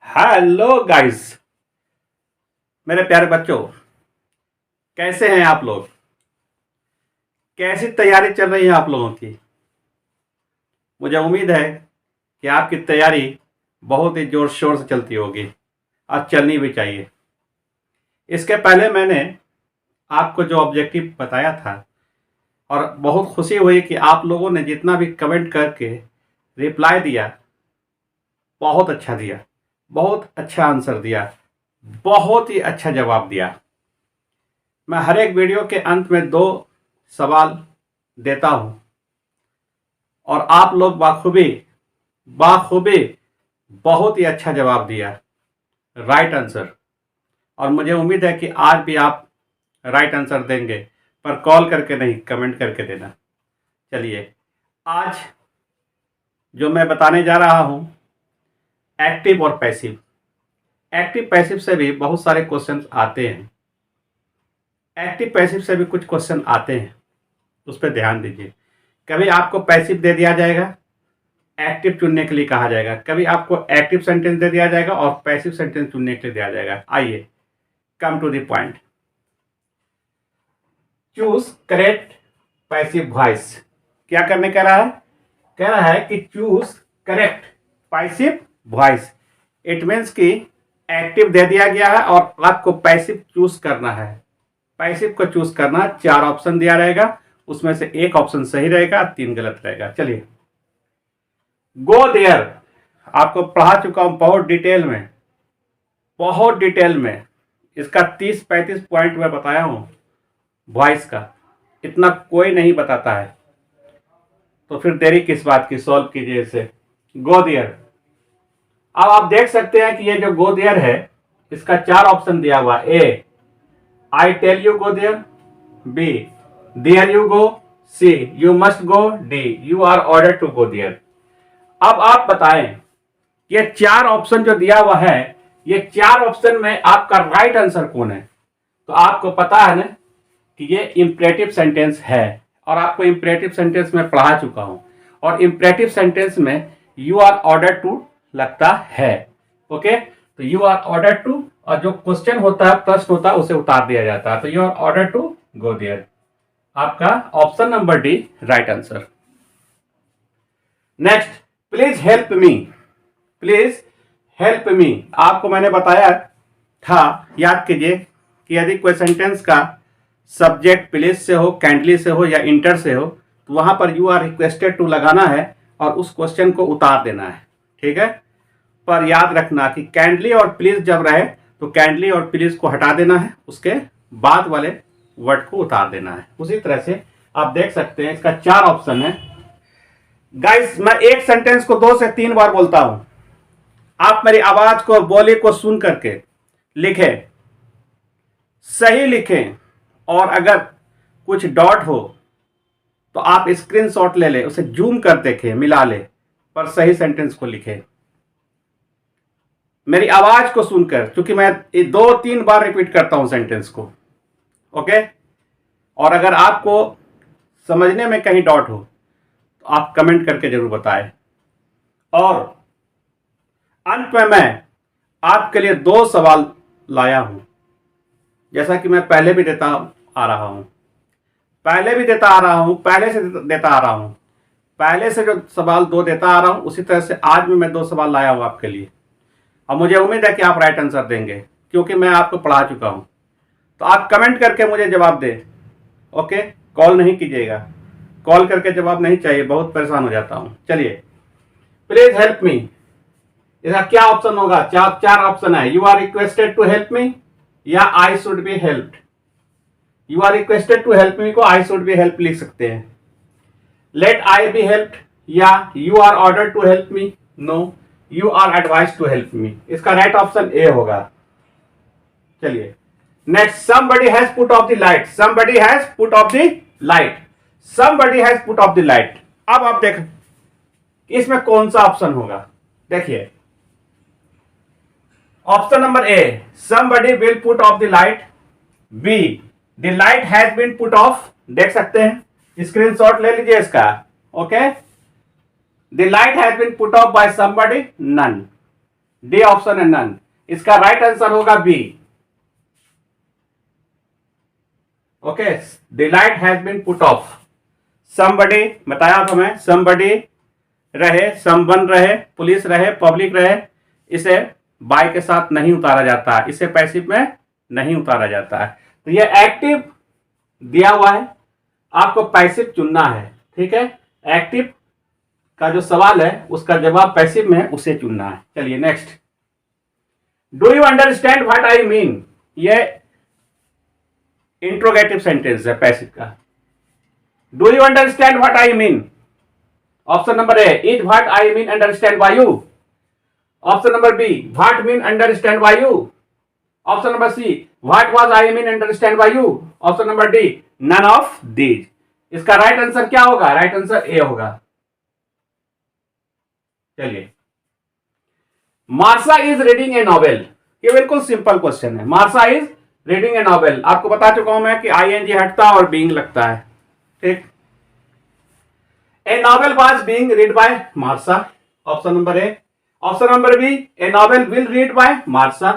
Hello guys, मेरे प्यारे बच्चों, कैसे हैं आप लोग? कैसी तैयारी चल रही है आप लोगों की? मुझे उम्मीद है कि आपकी तैयारी बहुत ही जोर शोर से चलती होगी और चलनी भी चाहिए। इसके पहले मैंने आपको जो ऑब्जेक्टिव बताया था और बहुत खुशी हुई कि आप लोगों ने जितना भी कमेंट करके रिप्लाई दिया, बहुत अच्छा दिया, बहुत अच्छा आंसर दिया, बहुत ही अच्छा जवाब दिया। मैं हर एक वीडियो के अंत में 2 सवाल देता हूं और आप लोग बाखूबी बाखूबी बहुत ही अच्छा जवाब दिया, राइट आंसर। और मुझे उम्मीद है कि आज भी आप राइट आंसर देंगे, पर कॉल करके नहीं, कमेंट करके देना। चलिए, आज जो मैं बताने जा रहा हूं, एक्टिव और पैसिव। एक्टिव पैसिव से भी बहुत सारे क्वेश्चन आते हैं। एक्टिव पैसिव से भी कुछ क्वेश्चन आते हैं, उस पर ध्यान दीजिए। कभी आपको पैसिव दे दिया जाएगा, एक्टिव चुनने के लिए कहा जाएगा। कभी आपको एक्टिव सेंटेंस दे दिया जाएगा और पैसिव सेंटेंस चुनने के लिए दिया जाएगा। आइए, come to the point. Choose correct passive voice. क्या करने कह रहा है? कह रहा है कि choose correct passive voice. It means कि एक्टिव दे दिया गया है और आपको पैसिव चूज करना है। पैसिव को चूज करना, 4 ऑप्शन दिया रहेगा, उसमें से 1 ऑप्शन सही रहेगा, 3 गलत रहेगा। चलिए, गो देयर आपको पढ़ा चुका हूं बहुत डिटेल में। इसका 30-35 पॉइंट मैं बताया हूं वॉइस का। इतना कोई नहीं बताता है, तो फिर देरी किस बात की? सॉल्व कीजिए इसे। Go there. अब आप देख सकते हैं कि ये जो गो देयर है, इसका 4 ऑप्शन दिया हुआ। A, I tell you go there. B, there you go. C, you must go. D, you are order to go there. अब आप बताएं, ये 4 ऑप्शन जो दिया हुआ है, ये 4 ऑप्शन में आपका राइट आंसर कौन है? तो आपको पता है ना कि ये इंपरेटिव सेंटेंस है, और आपको इंपरेटिव सेंटेंस में पढ़ा चुका हूं। और इंपरेटिव सेंटेंस में यू आर ऑर्डर टू लगता है। ओके, तो यू आर ऑर्डर टू, और जो क्वेश्चन होता है, प्रश्न होता है, उसे उतार दिया जाता है। तो you are order to go there. आपका option number D right answer. Next, please help me. Please help me, आपको मैंने बताया था, याद कीजिए, कि यदि कोई सेंटेंस का सब्जेक्ट प्लीज से हो, काइंडली से हो या इंटर से हो, तो वहां पर यू आर रिक्वेस्टेड टू लगाना है और उस क्वेश्चन को उतार देना है। ठीक है, पर याद रखना कि काइंडली और प्लीज जब रहे तो काइंडली और प्लीज को हटा देना है, उसके बाद वाले वर्ड को उतार देना है। उसी तरह से आप देख सकते हैं, इसका 4 ऑप्शन है। गाइस, मैं एक सेंटेंस को 2 से 3 बार बोलता हूं, आप मेरी आवाज को, बोली को सुन करके लिखें, सही लिखें, और अगर कुछ डॉट हो तो आप स्क्रीनशॉट ले लें, उसे जूम कर देखें, मिला लें, पर सही सेंटेंस को लिखें मेरी आवाज को सुनकर, क्योंकि मैं 2-3 बार रिपीट करता हूं सेंटेंस को। ओके, और अगर आपको समझने में कहीं डॉट हो तो आप कमेंट करके जरूर बताएं। और अंत में मैं आपके लिए 2 सवाल लाया हूं, जैसा कि मैं पहले भी देता आ रहा हूं, पहले से जो सवाल 2 देता आ रहा हूं, उसी तरह से आज भी मैं 2 सवाल लाया हूं आपके लिए। और मुझे उम्मीद है कि आप राइट आंसर देंगे, क्योंकि मैं आपको पढ़ा चुका हूं। तो आप कमेंट करके मुझे जवाब दें। ओके, कॉल नहीं कीजिएगा, कॉल करके जवाब नहीं चाहिए, बहुत परेशान हो जाता हूं। चलिए, प्लीज हेल्प मी, इसका क्या ऑप्शन होगा? 4 ऑप्शन है। You are requested to help me, या I should be helped. You are requested to help me को आई शुड बी हेल्प लिख सकते हैं। लेट आई बी हेल्प्ड, या you are order to help me. No, you are advise to help me. इसका right option A होगा। चलिए, next, somebody has put off the light। somebody has put off the light। somebody has put off the light। अब आप देख, इसमें कौन सा option होगा? देखिए, option number A, somebody will put off the light। B, the light has been put off। देख सकते हैं, स्क्रीनशॉट ले लीजिए इसका। Okay, the light has been put off by somebody। none। D option है नन। इसका राइट आंसर होगा B. Okay, the light has been put off. Somebody बताया था मैं, समबडी रहे, समवन रहे, पुलिस रहे, पब्लिक रहे, इसे बाय के साथ नहीं उतारा जाता है, इसे पैसिव में नहीं उतारा जाता है। तो ये एक्टिव दिया हुआ है, आपको पैसिव चुनना है। ठीक है, एक्टिव का जो सवाल है उसका जवाब पैसिव में उसे चुनना है। चलिए next, do you understand what I mean. ये इंट्रोगेटिव सेंटेंस है पैसिव का। Do you understand what I mean. Option number A, is what I mean understand by you. Option number B, what mean understand by you. Option number C, what was I mean understand by you. Option number D, none of these. इसका right answer क्या होगा, right answer A होगा। चलिए, Marsha is reading A novel. ये बिल्कुल simple question है। Marsa is reading A novel, आपको बता चुका हूं मैं कि आईएनजी हटता और बीइंग लगता है। ठीक, a novel was being read by Marsha. Option number A. Option number B, a novel will read by Marsha.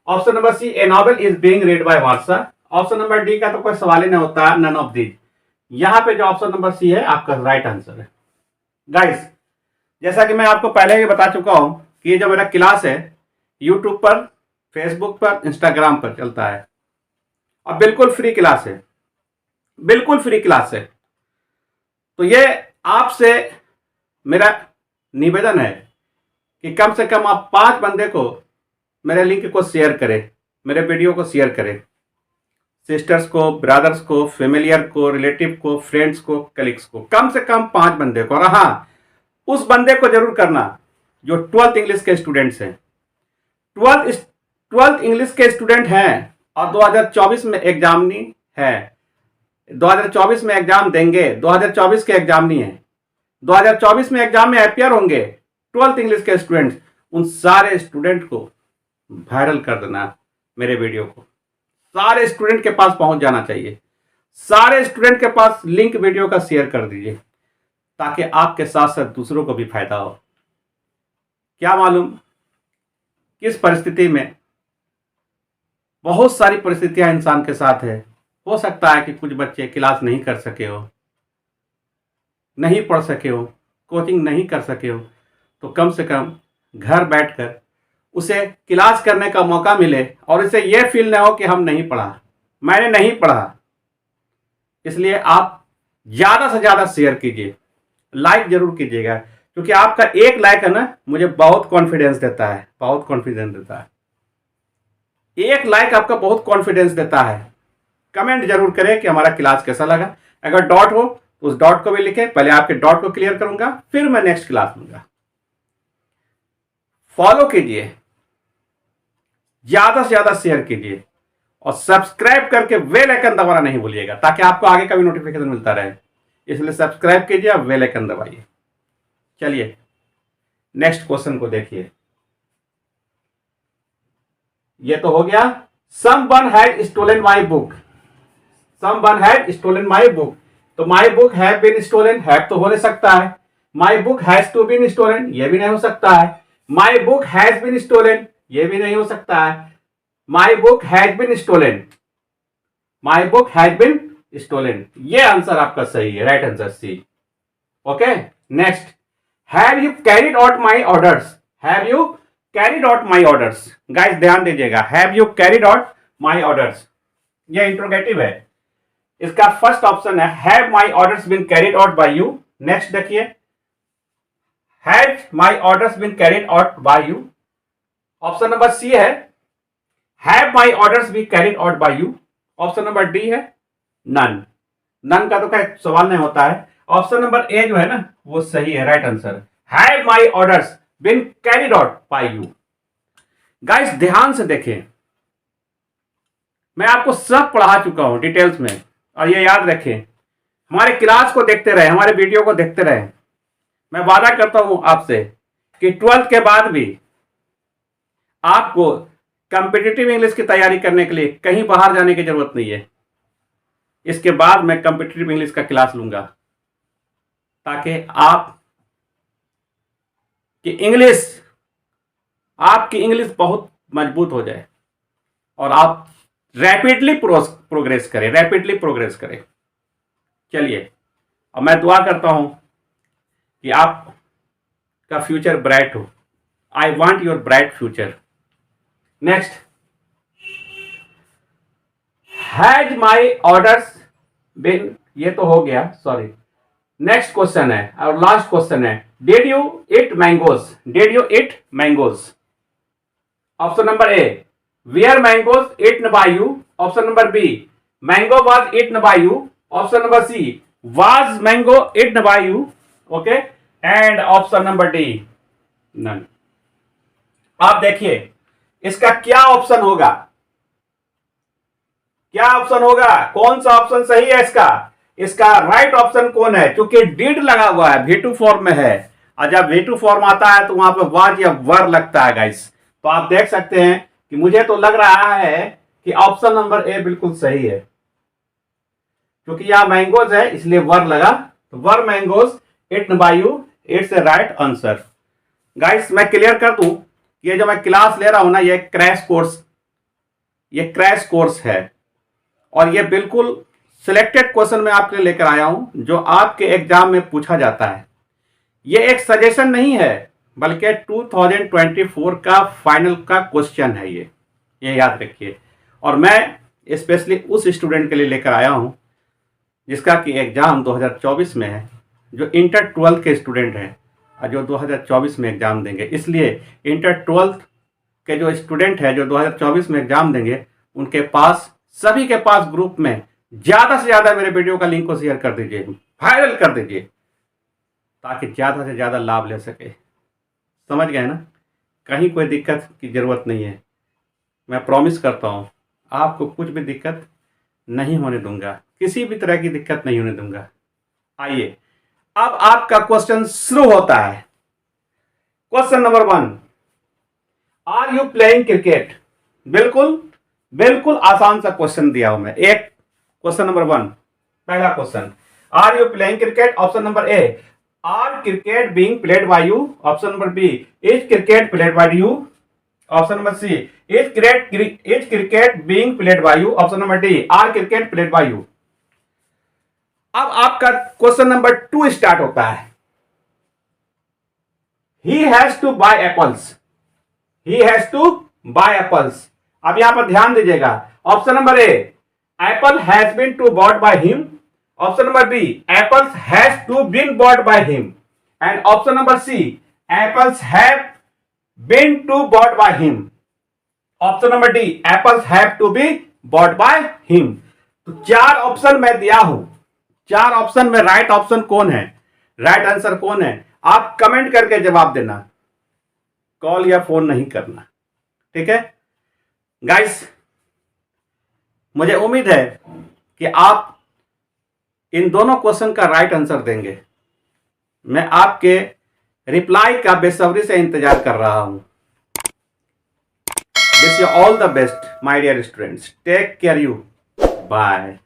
Option number C, a novel is being read by Marsha. Option number D का तो कोई सवाल ही नहीं होता, none of these. यहां पे जो option number C है आपका राइट आंसर है। गाइस, जैसा कि मैं आपको पहले ही बता चुका हूं कि ये जो मेरा क्लास है यूट्यूब पर, फेसबुक पर, इंस्टाग्राम पर चलता है और बिल्कुल फ्री क्लास है, बिल्कुल फ्री क्लास है। तो ये आपसे मेरा निवेदन है कि कम से कम आप 5 बंदे को मेरे लिंक को शेयर करें, मेरे वीडियो को शेयर करें। सिस्टर्स को, ब्रदर्स को, फेमिलियर को, रिलेटिव को, फ्रेंड्स को, कलीग्स को, कम से कम 5 बंदे को। और हाँ, उस बंदे को जरूर करना जो 12th इंग्लिश के स्टूडेंट्स हैं। 12th इंग्लिश के स्टूडेंट हैं और 2024 में एग्जाम नहीं है, 2024 में एग्जाम देंगे, 2024 के एग्जाम नहीं है, 2024 में एग्जाम में अपियर होंगे 12th इंग्लिश के स्टूडेंट्स। उन सारे स्टूडेंट को वायरल कर देना, मेरे वीडियो को सारे स्टूडेंट के पास पहुंच जाना चाहिए। सारे स्टूडेंट के पास लिंक वीडियो का शेयर कर दीजिए ताकि आपके साथ साथ दूसरों को भी फायदा हो। क्या मालूम किस परिस्थिति में, बहुत सारी परिस्थितियां इंसान के साथ है। हो सकता है कि कुछ बच्चे क्लास नहीं कर सके हो, नहीं पढ़ सके हो, कोचिंग नहीं कर सके हो, तो कम से कम घर बैठकर उसे क्लास करने का मौका मिले और इसे यह फील ना हो कि हम नहीं पढ़ा, मैंने नहीं पढ़ा। इसलिए आप ज़्यादा से ज़्यादा शेयर कीजिए, लाइक जरूर कीजिएगा, क्योंकि आपका एक लाइक है ना मुझे बहुत कॉन्फिडेंस देता है, बहुत कॉन्फिडेंस देता है। एक लाइक आपका बहुत कॉन्फिडेंस देता है। कमेंट जरूर करें कि हमारा क्लास कैसा लगा। अगर डॉट हो तो उस डॉट को भी लिखें, पहले आपके डॉट को क्लियर करूंगा फिर मैं नेक्स्ट क्लास लूंगा। फॉलो कीजिए, ज्यादा से ज्यादा शेयर कीजिए और सब्सक्राइब करके बेल आइकन दबाना नहीं भूलिएगा ताकि आपको आगे का भी नोटिफिकेशन मिलता रहे। इसलिए सब्सक्राइब कीजिए और बेल आइकन दबाइए। चलिए नेक्स्ट क्वेश्चन को देखिए। ये तो हो गया, someone had stolen my book. Someone had stolen my book, तो my book have been stolen, have तो हो नहीं सकता है। My book has to been stolen, ये भी नहीं हो सकता है। My book has been stolen, ये भी नहीं हो सकता है। My book has been stolen, my book has been stolen, ये आंसर आपका सही है, right answer C. Okay next, have you carried out my orders. Have you carried out my orders, guys ध्यान दीजिएगा, have you carried out my orders, ये interrogative है। इसका first option है have my orders been carried out by you. Next देखिए, have my orders been carried out by you. Option number C है have my orders been carried out by you. Option number D है none, none का तो खैर सवाल नहीं होता है। ऑप्शन नंबर ए जो है ना वो सही है, right answer, have my orders been carried out by you. Guys ध्यान से देखें, मैं आपको सब पढ़ा चुका हूं डिटेल्स में, और ये याद रखें, हमारे क्लास को देखते रहे, हमारे वीडियो को देखते रहे। मैं वादा करता हूं आपसे कि 12th के बाद भी आपको कॉम्पिटिटिव इंग्लिश की तैयारी करने के लिए कहीं बाहर जाने की जरूरत नहीं है। इसके बाद मैं कॉम्पिटिटिव इंग्लिश का क्लास लूंगा ताकि आप की इंग्लिश आपकी इंग्लिश बहुत मजबूत हो जाए और आप रैपिडली प्रोग्रेस करें। चलिए, अब मैं दुआ करता हूं कि आपका फ्यूचर ब्राइट हो। I want your bright future. Next, has my orders been, ये तो हो गया, सॉरी। नेक्स्ट क्वेश्चन है और लास्ट क्वेश्चन है, did you eat mangoes? Option number A, were mangoes eaten by you? Option number B, mango was eaten by you? Option number C, was mango eaten by you? Okay, and option number D, none. आप देखिए इसका क्या option होगा, कौन सा option सही है इसका राइट ऑप्शन कौन है? क्योंकि डिड लगा हुआ है, V2 फॉर्म में है, और जब V2 फॉर्म आता है तो वहां पे वाज या वर लगता है गाइस। तो आप देख सकते हैं कि मुझे तो लग रहा है कि ऑप्शन नंबर ए बिल्कुल सही है, क्योंकि यहां मैंगोज है इसलिए वर लगा, तो were mangoes eaten by you, it's a right answer. Guys मैं क्लियर कर दूं, ये जो मैं क्लास ले रहा हूं ना, ये क्रैश कोर्स है, और ये बिल्कुल सिलेक्टेड क्वेश्चन मैं आपके लिए लेकर आया हूं जो आपके एग्जाम में पूछा जाता है। ये एक सजेशन नहीं है, बल्कि 2024 का फाइनल का क्वेश्चन है ये याद रखिए। और मैं स्पेशली उस स्टूडेंट के लिए लेकर आया हूं जिसका कि एग्जाम 2024 में है, जो इंटर 12 के स्टूडेंट हैं और जो 2024 में एग्जाम देंगे। इसलिए इंटर 12 के जो स्टूडेंट हैं जो 2024 में एग्जाम देंगे, उनके पास, सभी के पास ग्रुप में ज्यादा से ज्यादा मेरे वीडियो का लिंक को शेयर कर दीजिए, वायरल कर दीजिए, ताकि ज्यादा से ज्यादा लाभ ले सके। समझ गए ना? कहीं कोई दिक्कत की जरूरत नहीं है। मैं प्रॉमिस करता हूं आपको कुछ भी दिक्कत नहीं होने दूंगा, किसी भी तरह की दिक्कत नहीं होने दूंगा। आइए अब आपका क्वेश्चन शुरू होता है। Question number 1, are you playing cricket? बिल्कुल आसान सा क्वेश्चन दिया हूं मैं। एक क्वेश्चन नंबर 1, पहला question, are you playing cricket? Option number A, are cricket being played by you? Option number B, is cricket played by you? Option number C, is cricket being played by you? Option number D, are cricket played by you? अब आपका question number 2 start होता है। He has to buy apples. अब यहां पर ध्यान दीजिएगा। Option number A, apple has been to bought by him? Option number B, apples has to been bought by him? And option number C, apples have been to bought by him? Option number D, apples have to be bought by him? तो 4 option मैं दिया हूं, 4 option में right option कौन है, right answer कौन है? आप कमेंट करके जवाब देना, कॉल या फोन नहीं करना, ठीक है गाइस? मुझे उम्मीद है कि आप इन दोनों क्वेश्चन का राइट आंसर देंगे। मैं आपके रिप्लाई का बेसब्री से इंतजार कर रहा हूं। Wish you all the best my dear students, take care you, bye.